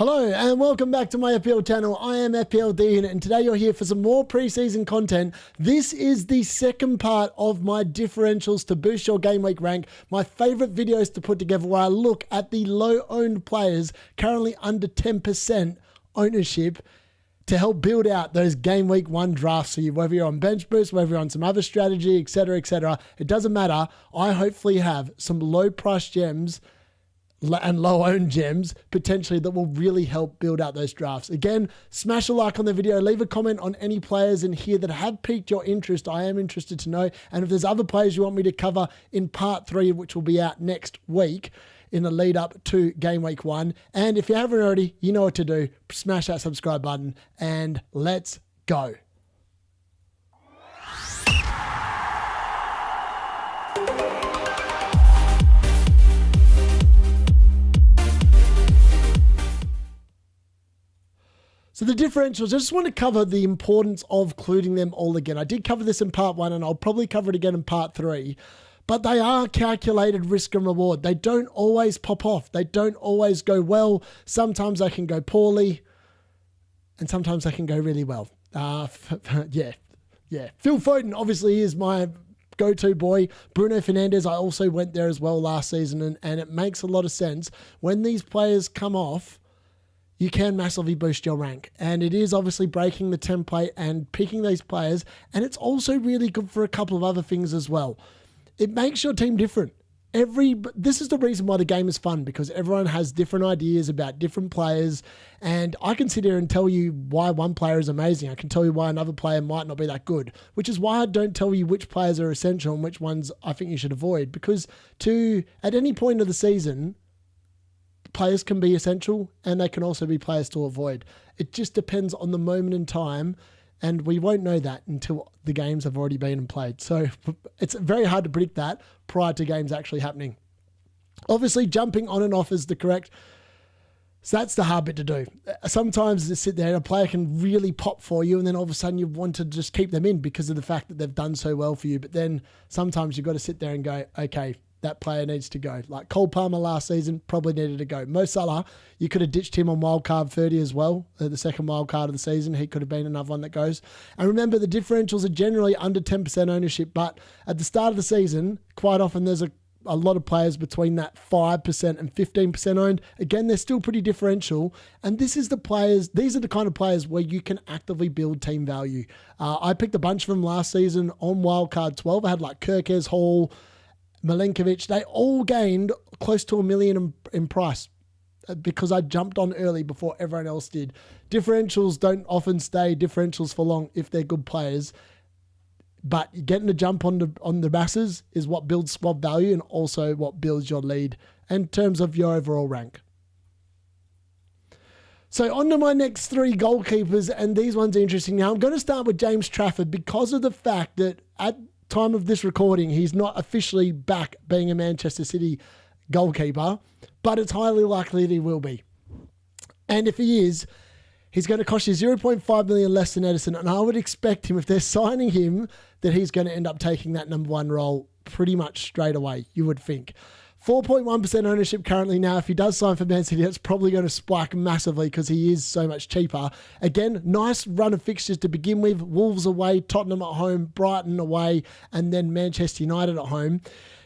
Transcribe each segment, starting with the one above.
Hello and welcome back to my FPL channel. I am FPL Dean and today you're here for some more preseason content. This is the second part of my differentials to boost your game week rank. My favorite videos to put together where I look at the low owned players currently under 10% ownership to help build out those game week one drafts for you, whether you're on bench boost, whether you're on some other strategy, etc., etc. It doesn't matter. I hopefully have some low price gems and low-owned gems potentially that will really help build out those drafts. Again, smash a like on the video, leave a comment on any players in here that have piqued your interest. I am interested to know. And if there's other players you want me to cover in part 3, which will be out next week in the lead up to game week 1. And if you haven't already, you know what to do. Smash that subscribe button and let's go. So the differentials, I just want to cover the importance of including them all again. I did cover this in part 1 and I'll probably cover it again in part 3, but they are calculated risk and reward. They don't always pop off. They don't always go well. Sometimes they can go poorly and sometimes they can go really well. Yeah. Phil Foden obviously is my go-to boy. Bruno Fernandes, I also went there as well last season and it makes a lot of sense. When these players come off, you can massively boost your rank. And it is obviously breaking the template and picking these players. And it's also really good for a couple of other things as well. It makes your team different. This is the reason why the game is fun, because everyone has different ideas about different players. And I can sit here and tell you why one player is amazing. I can tell you why another player might not be that good, which is why I don't tell you which players are essential and which ones I think you should avoid. Because at any point of the season, players can be essential and they can also be players to avoid. It just depends on the moment in time, and we won't know that until the games have already been played. So it's very hard to predict that prior to games actually happening. Obviously, jumping on and off is the correct. So that's the hard bit to do. Sometimes you sit there and a player can really pop for you and then all of a sudden you want to just keep them in because of the fact that they've done so well for you. But then sometimes you've got to sit there and go, okay, that player needs to go. Like Cole Palmer last season probably needed to go. Mo Salah, you could have ditched him on wildcard 30 as well. The second wildcard of the season, he could have been another one that goes. And remember, the differentials are generally under 10% ownership, but at the start of the season, quite often there's a lot of players between that 5% and 15% owned. Again, they're still pretty differential. And these are the kind of players where you can actively build team value. I picked a bunch of them last season on wildcard 12. I had like Kirkes, Hall, Milenkovic. They all gained close to $1 million in price because I jumped on early before everyone else did. Differentials don't often stay differentials for long if they're good players, but getting a jump on the masses is what builds squad value and also what builds your lead in terms of your overall rank. So on to my next 3 goalkeepers, and these ones are interesting. Now I'm going to start with James Trafford because of the fact that at time of this recording, he's not officially back being a Manchester City goalkeeper, but it's highly likely that he will be. And if he is, he's going to cost you 0.5 million less than Edison. And I would expect him, if they're signing him, that he's going to end up taking that number 1 role pretty much straight away, you would think. 4.1% ownership currently. Now, if he does sign for Man City, it's probably going to spike massively because he is so much cheaper. Again, nice run of fixtures to begin with. Wolves away, Tottenham at home, Brighton away, and then Manchester United at home.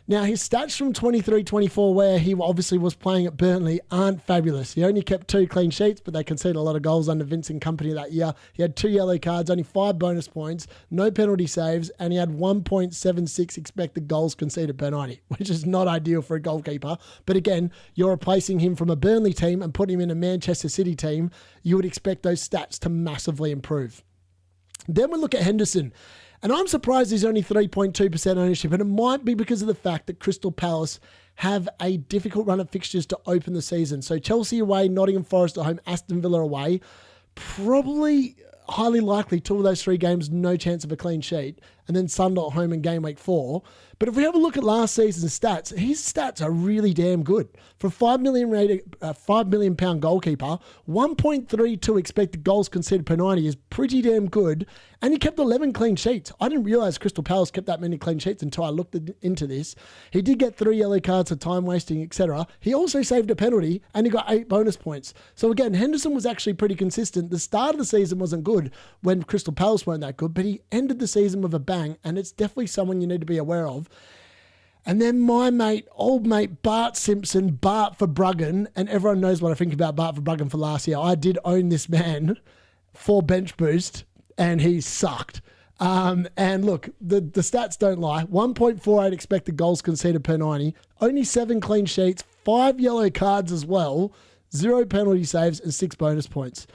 Now, his stats from 23-24, where he obviously was playing at Burnley, aren't fabulous. He only kept 2 clean sheets, but they conceded a lot of goals under Vincent Kompany that year. He had 2 yellow cards, only 5 bonus points, no penalty saves, and he had 1.76 expected goals conceded per 90, which is not ideal for a goalkeeper. But again, you're replacing him from a Burnley team and putting him in a Manchester City team. You would expect those stats to massively improve. Then we look at Henderson. And I'm surprised he's only 3.2% ownership. And it might be because of the fact that Crystal Palace have a difficult run of fixtures to open the season. So Chelsea away, Nottingham Forest at home, Aston Villa away. Probably highly likely 2 of those 3 games, no chance of a clean sheet. and then Sunderland at home in game week 4. But if we have a look at last season's stats, his stats are really damn good. For a £5 million goalkeeper, 1.32 expected goals conceded per 90 is pretty damn good. And he kept 11 clean sheets. I didn't realise Crystal Palace kept that many clean sheets until I looked into this. He did get 3 yellow cards for time wasting, etc. He also saved a penalty and he got 8 bonus points. So again, Henderson was actually pretty consistent. The start of the season wasn't good when Crystal Palace weren't that good, but he ended the season with a bang, and it's definitely someone you need to be aware of. And then my mate, old mate, Bart Simpson, Bart for Bruggen, and everyone knows what I think about Bart for Bruggen for last year. I did own this man for bench boost, and he sucked. And look, the stats don't lie. 1.48 expected goals conceded per 90, only 7 clean sheets, 5 yellow cards as well, 0 penalty saves, and 6 bonus points.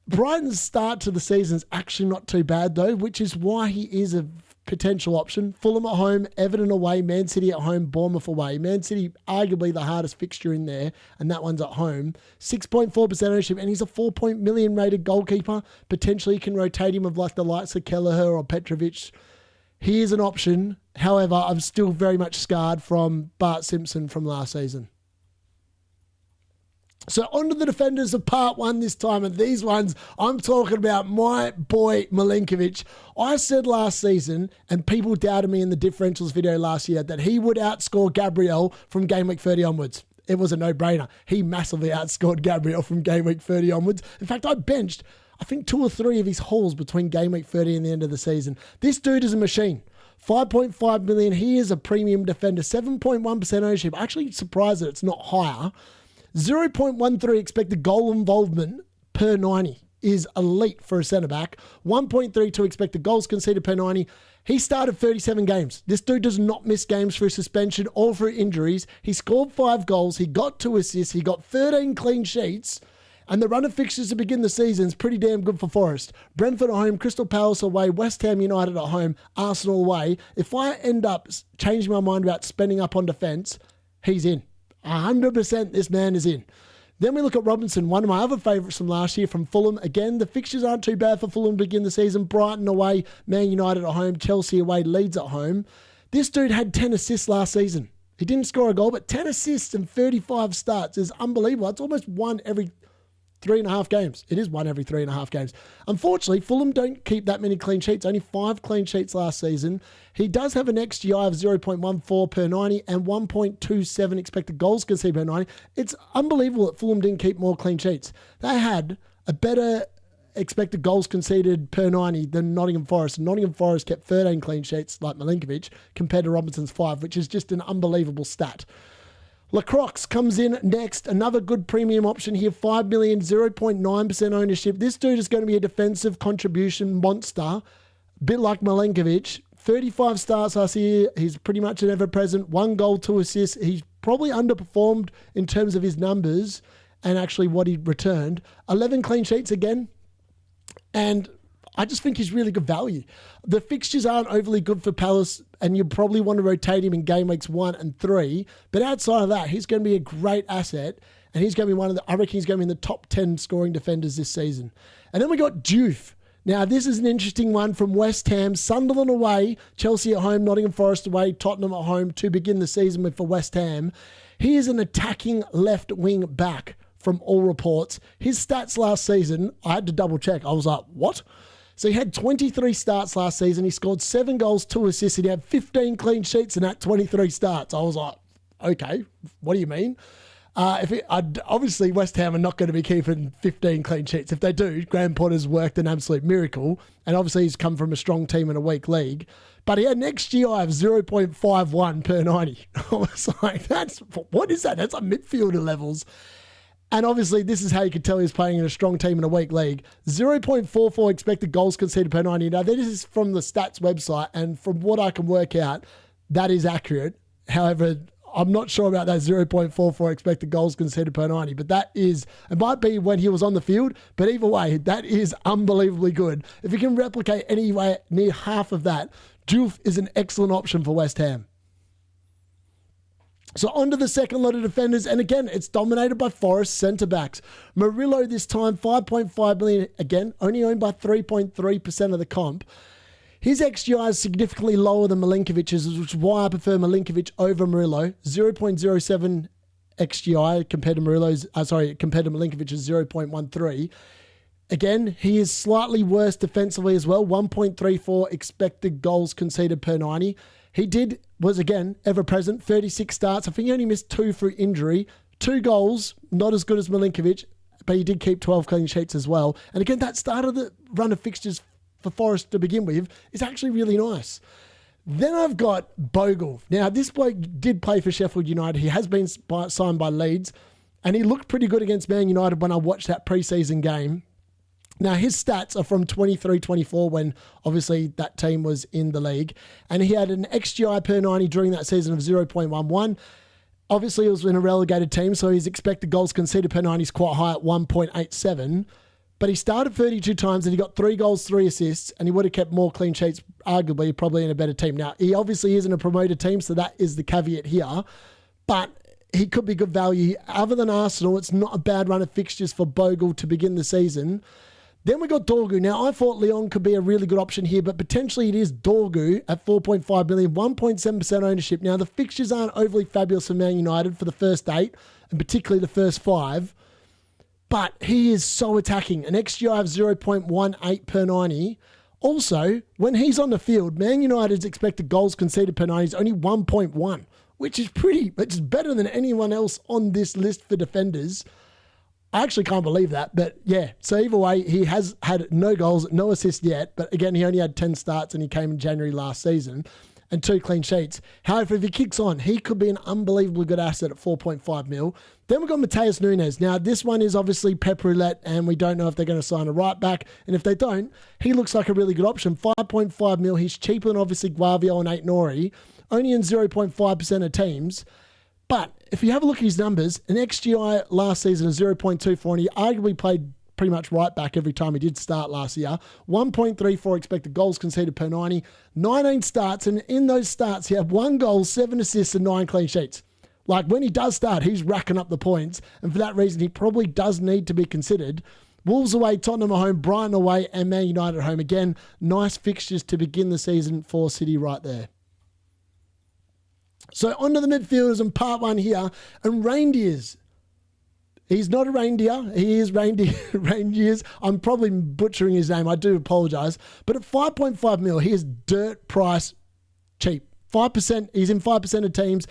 Brighton's start to the season is actually not too bad though, which is why he is a potential option. Fulham at home, Everton away, Man City at home, Bournemouth away. Man City, arguably the hardest fixture in there, and that one's at home. 6.4% ownership, and he's a 4 million rated goalkeeper. Potentially you can rotate him with like the likes of Kelleher or Petrovic. He is an option. However, I'm still very much scarred from Bart Simpson from last season. So on to the defenders of part 1 this time, and these ones, I'm talking about my boy Milinkovic. I said last season, and people doubted me in the differentials video last year, that he would outscore Gabriel from game week 30 onwards. It was a no-brainer. He massively outscored Gabriel from game week 30 onwards. In fact, I benched, I think 2 or 3 of his hauls between game week 30 and the end of the season. This dude is a machine. 5.5 million. He is a premium defender. 7.1% ownership. Actually surprised that it's not higher. 0.13 expected goal involvement per 90 is elite for a centre-back. 1.32 expected goals conceded per 90. He started 37 games. This dude does not miss games for suspension or for injuries. He scored 5 goals. He got 2 assists. He got 13 clean sheets. And the run of fixtures to begin the season is pretty damn good for Forest. Brentford at home, Crystal Palace away, West Ham United at home, Arsenal away. If I end up changing my mind about spending up on defence, he's in. 100% this man is in. Then we look at Robinson, one of my other favourites from last year from Fulham. Again, the fixtures aren't too bad for Fulham to begin the season. Brighton away, Man United at home, Chelsea away, Leeds at home. This dude had 10 assists last season. He didn't score a goal, but 10 assists and 35 starts is unbelievable. It's almost one every 3.5 games. It is one every 3.5 games. Unfortunately, Fulham don't keep that many clean sheets. Only 5 clean sheets last season. He does have an XGI of 0.14 per 90 and 1.27 expected goals conceded per 90. It's unbelievable that Fulham didn't keep more clean sheets. They had a better expected goals conceded per 90 than Nottingham Forest. Nottingham Forest kept 13 clean sheets like Milinkovic compared to Robinson's 5, which is just an unbelievable stat. Lacroix comes in next. Another good premium option here. 5 million, 0.9% ownership. This dude is going to be a defensive contribution monster. A bit like Milinkovic. 35 starts last year. He's pretty much an ever-present. 1 goal, 2 assists. He's probably underperformed in terms of his numbers and actually what he returned. 11 clean sheets again. And I just think he's really good value. The fixtures aren't overly good for Palace, and you probably want to rotate him in game weeks 1 and 3. But outside of that, he's going to be a great asset, and he's going to be I reckon he's going to be in the top 10 scoring defenders this season. And then we got Diouf. Now, this is an interesting one from West Ham. Sunderland away, Chelsea at home, Nottingham Forest away, Tottenham at home to begin the season with for West Ham. He is an attacking left wing back from all reports. His stats last season, I had to double check. I was like, what? So he had 23 starts last season. He scored 7 goals, 2 assists, and he had 15 clean sheets in that 23 starts. I was like, okay, what do you mean? Obviously, West Ham are not going to be keeping 15 clean sheets. If they do, Graham Potter's worked an absolute miracle. And obviously, he's come from a strong team in a weak league. But he had an XGI of 0.51 per 90. I was like, what is that? That's like midfielder levels. And obviously, this is how you could tell he's playing in a strong team in a weak league. 0.44 expected goals conceded per 90. Now, this is from the stats website, and from what I can work out, that is accurate. However, I'm not sure about that 0.44 expected goals conceded per 90, but that is, it might be when he was on the field, but either way, that is unbelievably good. If you can replicate anywhere near half of that, Diouf is an excellent option for West Ham. So on to the second lot of defenders, and again, it's dominated by Forest centre-backs. Murillo this time, 5.5 million, again, only owned by 3.3% of the comp. His XGI is significantly lower than Milinkovic's, which is why I prefer Milinkovic over Murillo. 0.07 XGI compared to Milinkovic's 0.13. Again, he is slightly worse defensively as well. 1.34 expected goals conceded per 90. He was again ever present. 36 starts. I think he only missed 2 through injury. 2 goals, not as good as Milinkovic, but he did keep 12 clean sheets as well. And again, that start of the run of fixtures for Forest to begin with is actually really nice. Then I've got Bogle. Now, this bloke did play for Sheffield United. He has been signed by Leeds, and he looked pretty good against Man United when I watched that preseason game. Now, his stats are from 23-24 when, obviously, that team was in the league. And he had an XGI per 90 during that season of 0.11. Obviously, it was in a relegated team, so his expected goals conceded per 90 is quite high at 1.87. But he started 32 times and he got 3 goals, 3 assists, and he would have kept more clean sheets, arguably, probably in a better team. Now, he obviously isn't a promoted team, so that is the caveat here. But he could be good value. Other than Arsenal, it's not a bad run of fixtures for Bogle to begin the season. Then we got Dorgu. Now, I thought Lyon could be a really good option here, but potentially it is Dorgu at 4.5 million, 1.7% ownership. Now, the fixtures aren't overly fabulous for Man United for the first 8, and particularly the first 5. But he is so attacking. An XGI of 0.18 per 90. Also, when he's on the field, Man United's expected goals conceded per 90 is only 1.1, which is better than anyone else on this list for defenders. I actually can't believe that. But yeah, so either way, he has had no goals, no assists yet. But again, he only had 10 starts and he came in January last season. And 2 clean sheets. However, if he kicks on, he could be an unbelievably good asset at 4.5 mil. Then we've got Mateus Nunes. Now, this one is obviously pep roulette, and we don't know if they're going to sign a right back. And if they don't, he looks like a really good option. 5.5 mil. He's cheaper than obviously Guavio and 8 Nori, only in 0.5% of teams. But if you have a look at his numbers, an XGI last season of 0.24, and he arguably played pretty much right back every time he did start last year. 1.34 expected goals conceded per 90. 19 starts, and in those starts, he had 1 goal, 7 assists, and 9 clean sheets. Like, when he does start, he's racking up the points, and for that reason, he probably does need to be considered. Wolves away, Tottenham at home, Brighton away, and Man United at home. Again, nice fixtures to begin the season for City right there. So, on to the midfielders in part 1 here, and reindeers. He's not a reindeer. He is reindeers. I'm probably butchering his name. I do apologise. But at 5.5 mil, he is dirt price cheap. 5%. He's in 5% of teams.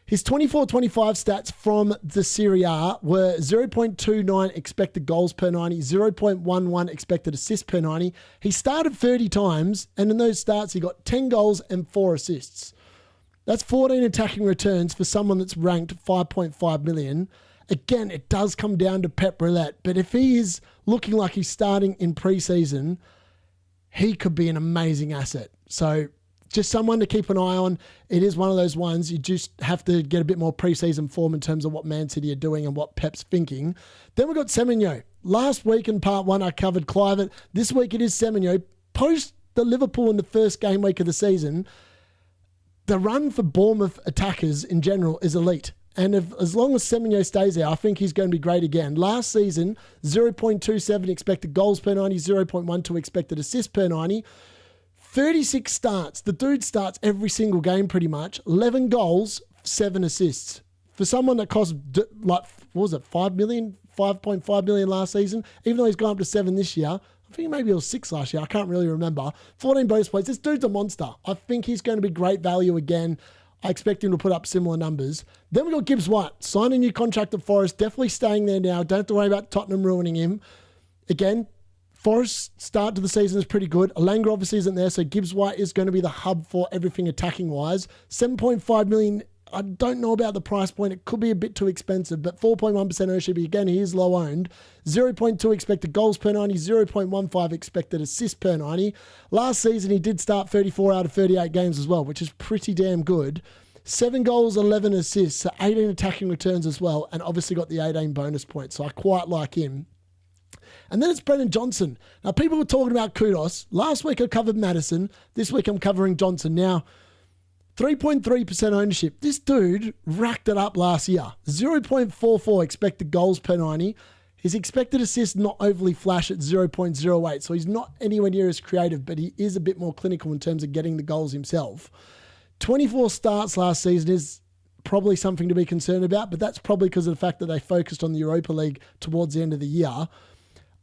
His 24-25 stats from the Serie A were 0.29 expected goals per 90, 0.11 expected assists per 90. He started 30 times, and in those starts, he got 10 goals and 4 assists. That's 14 attacking returns for someone that's ranked 5.5 million. Again, it does come down to pep roulette, but if he is looking like he's starting in preseason, he could be an amazing asset. So just someone to keep an eye on. It is one of those ones you just have to get a bit more preseason form in terms of what Man City are doing and what Pep's thinking. Then we've got Semenyo. Last week in part 1, I covered Kluivert. This week it is Semenyo. Post the Liverpool in the first game week of the season, the run for Bournemouth attackers in general is elite. And as long as Semenyo stays there, I think he's going to be great again. Last season, 0.27 expected goals per 90, 0.12 expected assists per 90. 36 starts. The dude starts every single game pretty much. 11 goals, 7 assists. For someone that cost, like, what was it, 5 million? 5.5 million last season, even though he's gone up to 7 this year. I think maybe it was 6 last year. I can't really remember. 14 bonus points. This dude's a monster. I think he's going to be great value again. I expect him to put up similar numbers. Then we got Gibbs White. Signed a new contract at Forest. Definitely staying there now. Don't have to worry about Tottenham ruining him. Again, Forest's start to the season is pretty good. Alanga obviously isn't there, so Gibbs White is going to be the hub for everything attacking-wise. 7.5 million. I don't know about the price point. It could be a bit too expensive, but 4.1% ownership. Again, he is low owned. 0.2 expected goals per 90, 0.15 expected assists per 90. Last season, he did start 34 out of 38 games as well, which is pretty damn good. 7 goals, 11 assists, so 18 attacking returns as well, and obviously got the 18 bonus points, so I quite like him. And then it's Brennan Johnson. Now, people were talking about Kudos. Last week I covered Madison. This week I'm covering Johnson. Now, 3.3% ownership. This dude racked it up last year. 0.44 expected goals per 90. His expected assist not overly flash at 0.08, so he's not anywhere near as creative, but he is a bit more clinical in terms of getting the goals himself. 24 starts last season is probably something to be concerned about, but that's probably because of the fact that they focused on the Europa League towards the end of the year.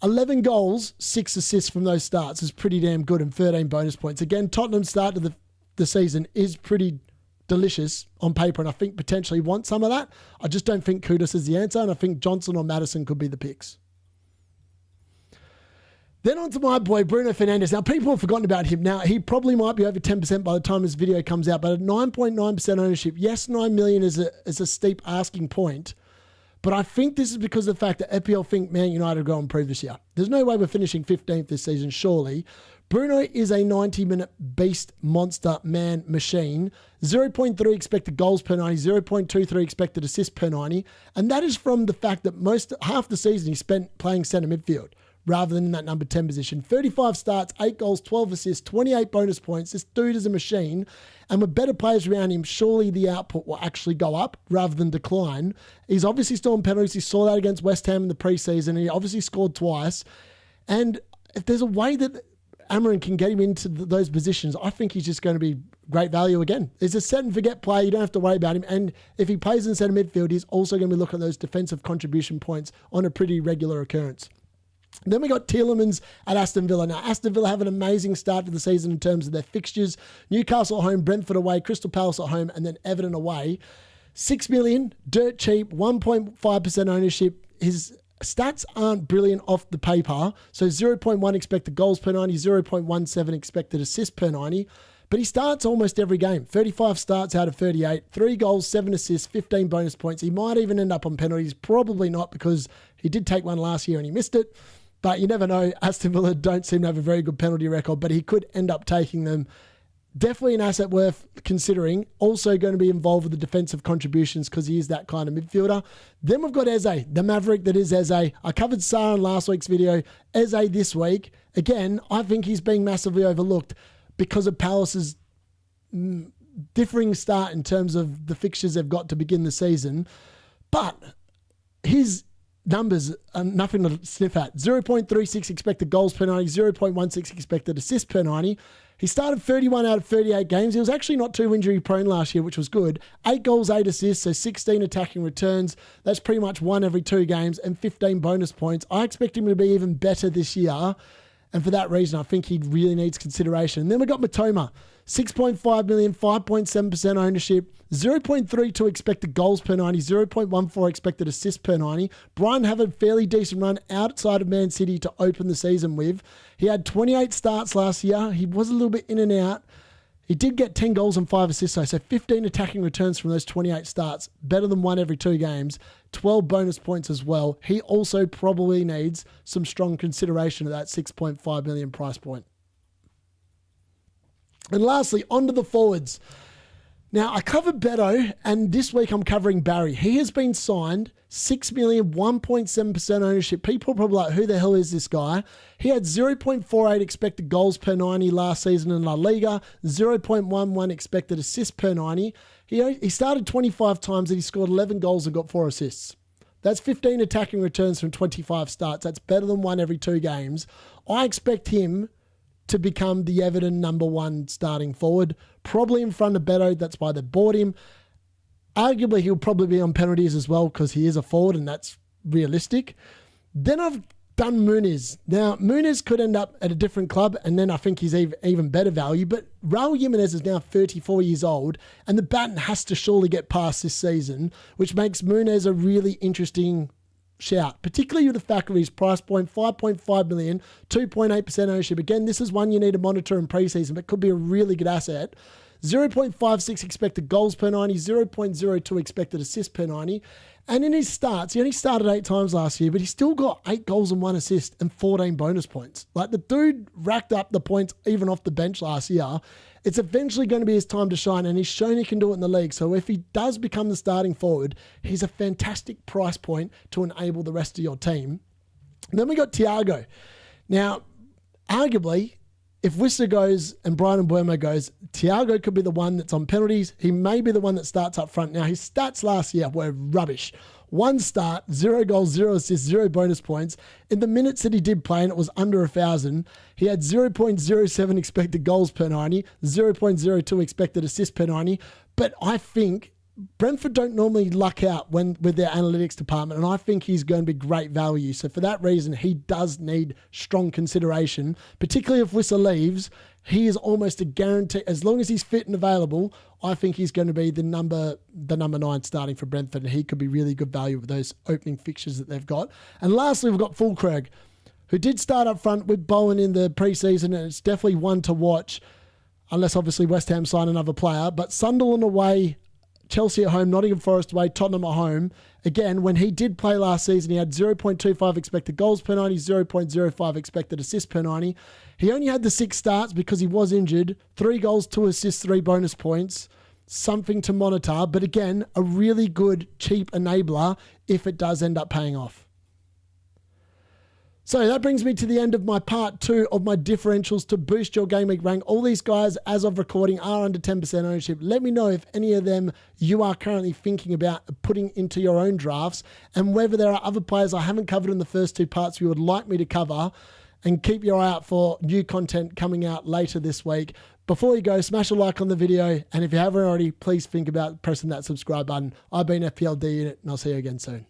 11 goals, 6 assists from those starts is pretty damn good, and 13 bonus points. Again, Tottenham's start to the season is pretty delicious on paper, and I think potentially want some of that. I just don't think Kudus is the answer, and I think Johnson or Maddison could be the picks. Then on to my boy, Bruno Fernandes. Now, people have forgotten about him. Now, he probably might be over 10% by the time this video comes out, but at 9.9% ownership, yes, 9 million is a steep asking point, but I think this is because of the fact that FPL think Man United will go and improve this year. There's no way we're finishing 15th this season, surely. Bruno is a 90-minute beast, monster, man, machine. 0.3 expected goals per 90, 0.23 expected assists per 90, and that is from the fact that half the season he spent playing centre midfield rather than in that number 10 position. 35 starts, 8 goals, 12 assists, 28 bonus points. This dude is a machine. And with better players around him, surely the output will actually go up rather than decline. He's obviously still on penalties. He saw that against West Ham in the preseason. He obviously scored twice. And if there's a way that Amarin can get him into those positions, I think he's just going to be great value again. It's a set and forget play. You don't have to worry about him. And if he plays in centre midfield, he's also going to be looking at those defensive contribution points on a pretty regular occurrence. Then we got Tielemans at Aston Villa. Now, Aston Villa have an amazing start to the season in terms of their fixtures. Newcastle at home, Brentford away, Crystal Palace at home, and then Everton away. 6 million, dirt cheap, 1.5% ownership. His stats aren't brilliant off the paper. So 0.1 expected goals per 90, 0.17 expected assists per 90. But he starts almost every game. 35 starts out of 38, 3 goals, 7 assists, 15 bonus points. He might even end up on penalties. Probably not, because he did take one last year and he missed it. But you never know. Aston Villa don't seem to have a very good penalty record, but he could end up taking them. Definitely an asset worth considering. Also going to be involved with the defensive contributions because he is that kind of midfielder. Then we've got Eze, the maverick that is Eze. I covered Sarr in last week's video. Eze this week. Again, I think he's being massively overlooked because of Palace's differing start in terms of the fixtures they've got to begin the season. But his numbers are nothing to sniff at. 0.36 expected goals per 90, 0.16 expected assists per 90. He started 31 out of 38 games. He was actually not too injury prone last year, which was good. 8 goals, 8 assists, so 16 attacking returns. That's pretty much 1 every 2 games and 15 bonus points. I expect him to be even better this year. And for that reason, I think he really needs consideration. And then we got Matoma, 6.5 million, 5.7% ownership, 0.32 expected goals per 90, 0.14 expected assists per 90. Brighton have a fairly decent run outside of Man City to open the season with. He had 28 starts last year. He was a little bit in and out. He did get 10 goals and 5 assists, though, so 15 attacking returns from those 28 starts, better than 1 every 2 games, 12 bonus points as well. He also probably needs some strong consideration at that 6.5 million price point. And lastly, onto the forwards. Now, I covered Beto, and this week I'm covering Barry. He has been signed, 6 million, 1.7% ownership. People are probably like, who the hell is this guy? He had 0.48 expected goals per 90 last season in La Liga, 0.11 expected assists per 90. He started 25 times and he scored 11 goals and got 4 assists. That's 15 attacking returns from 25 starts. That's better than 1 every 2 games. I expect him to become the Everton number 1 starting forward, probably in front of Beto. That's why they bought him. Arguably, he'll probably be on penalties as well because he is a forward and that's realistic. Then I've done Muniz. Now, Muniz could end up at a different club and then I think he's even better value, but Raul Jimenez is now 34 years old and the baton has to surely get past this season, which makes Muniz a really interesting shout, particularly with the fact of his price point, 5.5 million, 2.8% ownership. Again, this is one you need to monitor in preseason, but could be a really good asset. 0.56 expected goals per 90, 0.02 expected assists per 90. And in his starts, he only started 8 times last year, but he still got 8 goals and 1 assist and 14 bonus points. Like, the dude racked up the points even off the bench last year. It's eventually going to be his time to shine, and he's shown he can do it in the league. So if he does become the starting forward, he's a fantastic price point to enable the rest of your team. And then we got Thiago. Now, arguably, if Wissa goes and Brian Mbeumo goes, Thiago could be the one that's on penalties. He may be the one that starts up front. Now, his stats last year were rubbish. 1 start, 0 goals, 0 assists, 0 bonus points. In the minutes that he did play, and it was under 1,000, he had 0.07 expected goals per 90, 0.02 expected assists per 90. But I think Brentford don't normally luck out with their analytics department, and I think he's going to be great value. So for that reason, he does need strong consideration, particularly if Wissa leaves. He is almost a guarantee. As long as he's fit and available, I think he's going to be the number 9 starting for Brentford, and he could be really good value with those opening fixtures that they've got. And lastly, we've got Fulkrug, who did start up front with Bowen in the preseason, and it's definitely one to watch, unless obviously West Ham sign another player. But Sunderland away, Chelsea at home, Nottingham Forest away, Tottenham at home. Again, when he did play last season, he had 0.25 expected goals per 90, 0.05 expected assists per 90. He only had the 6 starts because he was injured. 3 goals, 2 assists, 3 bonus points. Something to monitor. But again, a really good, cheap enabler if it does end up paying off. So that brings me to the end of my part 2 of my differentials to boost your game week rank. All these guys, as of recording, are under 10% ownership. Let me know if any of them you are currently thinking about putting into your own drafts, and whether there are other players I haven't covered in the first 2 parts you would like me to cover. And keep your eye out for new content coming out later this week. Before you go, smash a like on the video, and if you haven't already, please think about pressing that subscribe button. I've been FPL Unit, and I'll see you again soon.